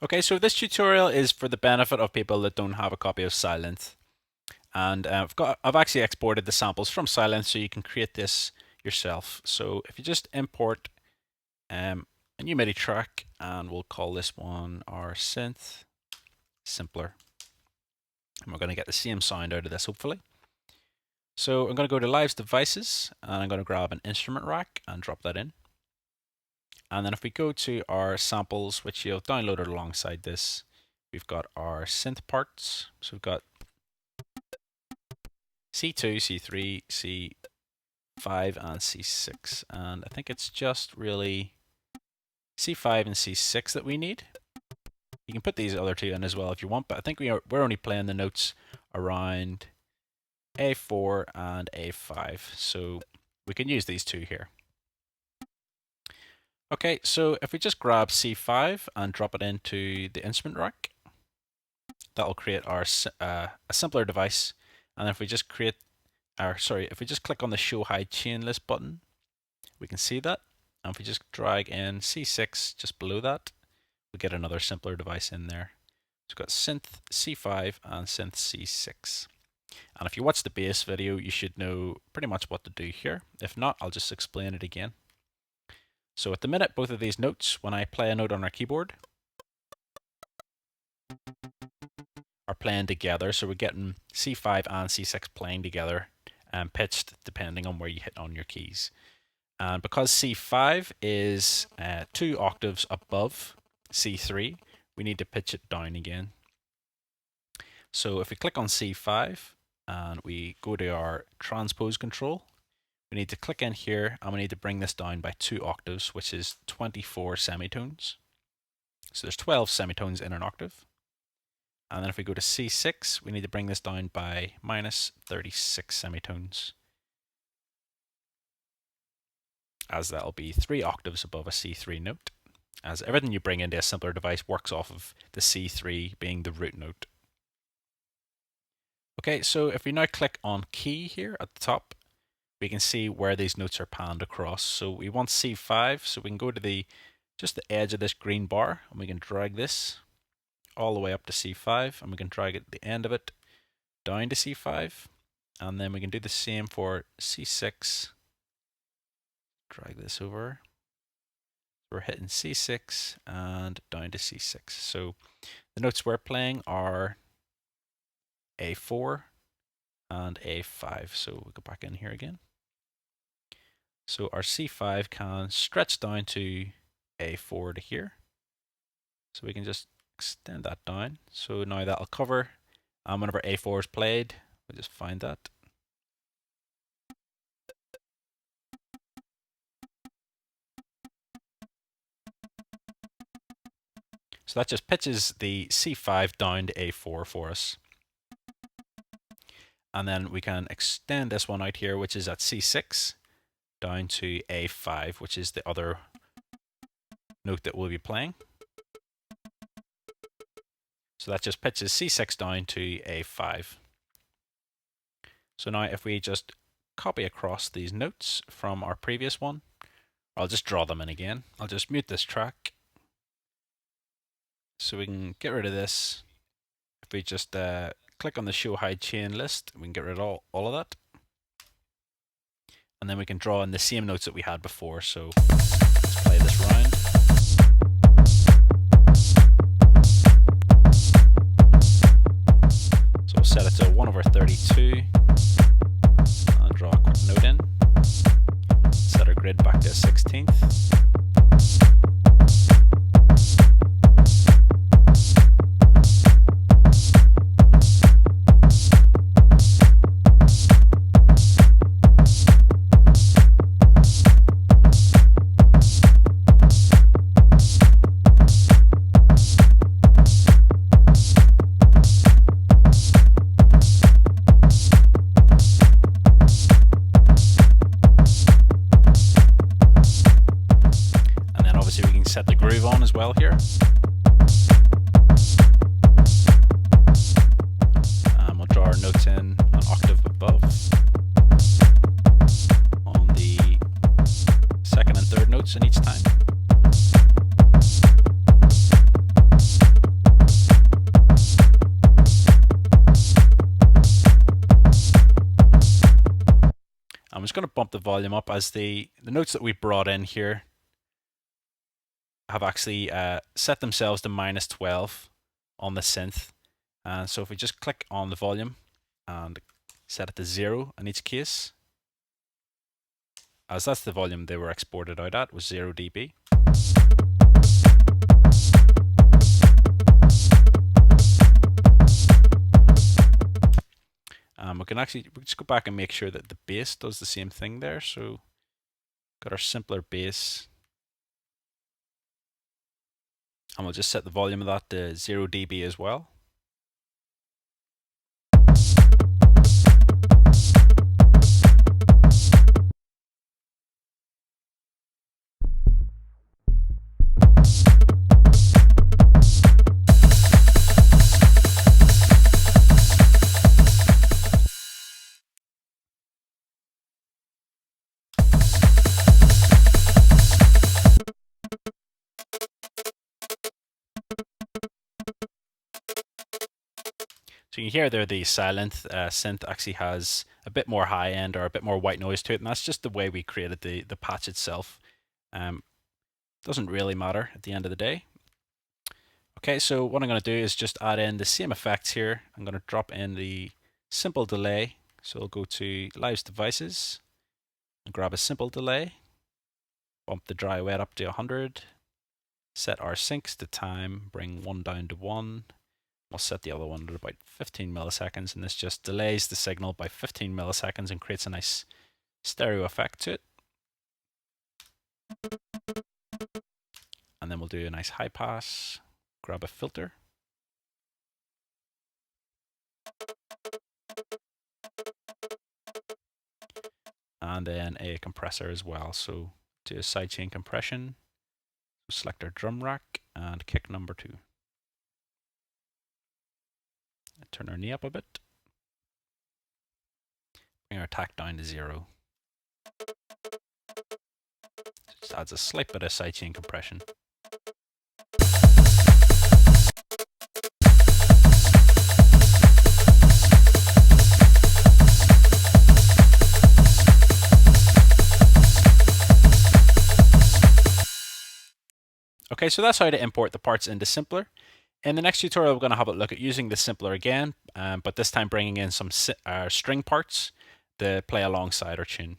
Okay, so this tutorial is for the benefit of people that don't have a copy of Synth. And I've actually exported the samples from Synth so you can create this yourself. So if you just import a new MIDI track, and we'll call this one our Synth Simpler. And we're going to get the same sound out of this, hopefully. So I'm going to go to Live Devices, and I'm going to grab an instrument rack and drop that in. And then if we go to our samples, which you've downloaded alongside this, we've got our synth parts. So we've got C2, C3, C5, and C6. And I think it's just really C5 and C6 that we need. You can put these other two in as well if you want, but I think we're only playing the notes around A4 and A5. So we can use these two here. Okay, so if we just grab C5 and drop it into the instrument rack, that'll create our a simpler device. And if we just if we just click on the Show Hide Chain List button, we can see that. And if we just drag in C6 just below that, we get another simpler device in there. So we've got Synth C5 and Synth C6. And if you watch the bass video, you should know pretty much what to do here. If not, I'll just explain it again. So at the minute, both of these notes, when I play a note on our keyboard, are playing together. So we're getting C5 and C6 playing together and pitched depending on where you hit on your keys. And because C5 is 2 octaves above C3, we need to pitch it down again. So if we click on C5 and we go to our transpose control, we need to click in here and we need to bring this down by 2 octaves, which is 24 semitones. So there's 12 semitones in an octave. And then if we go to C6, we need to bring this down by minus 36 semitones, as that'll be 3 octaves above a C3 note, as everything you bring into a simpler device works off of the C3 being the root note. Okay, so if we now click on key here at the top, we can see where these notes are panned across. So we want C5, so we can go to just the edge of this green bar, and we can drag this all the way up to C5, and we can drag it at the end of it down to C5, and then we can do the same for C6. Drag this over. We're hitting C6 and down to C6. So the notes we're playing are A4 and A5. So we'll go back in here again. So our C5 can stretch down to A4 to here. So we can just extend that down. So now that'll cover. And whenever A4 is played, we'll just find that. So that just pitches the C5 down to A4 for us. And then we can extend this one out here, which is at C6, down to A5, which is the other note that we'll be playing. So that just pitches C6 down to A5. So now if we just copy across these notes from our previous one, I'll just draw them in again. I'll just mute this track. So we can get rid of this. If we just click on the Show Hide Chain List, we can get rid of all of that. And then we can draw in the same notes that we had before. So let's play this round. So we'll set it to 1/32 and draw a quick note in. Set our grid back to a 16th. Set the groove on as well here. We'll draw our notes in an octave above on the second and third notes in each time. just going to bump the volume up as the notes that we brought in here have actually set themselves to -12 on the synth. And so if we just click on the volume and set it to 0 in each case, as that's the volume they were exported out at, was 0 dB. We just go back and make sure that the bass does the same thing there. So got our simpler bass, and we'll just set the volume of that to 0 dB as well. So you can hear there the silent synth actually has a bit more high end or a bit more white noise to it, and that's just the way we created the patch itself. Doesn't really matter at the end of the day. Okay, so what I'm going to do is just add in the same effects here. I'm going to drop in the simple delay. So I'll go to Live Devices and grab a simple delay, bump the dry wet up to 100, set our syncs to time, bring one down to 1. We'll set the other one at about 15 milliseconds, and this just delays the signal by 15 milliseconds and creates a nice stereo effect to it. And then we'll do a nice high pass, grab a filter. And then a compressor as well. So do a sidechain compression, select our drum rack and kick number 2. Turn our knee up a bit. Bring our attack down to 0. Just adds a slight bit of sidechain compression. Okay, so that's how to import the parts into Simpler. In the next tutorial, we're going to have a look at using the Simpler again, but this time bringing in some string parts to play alongside our tune.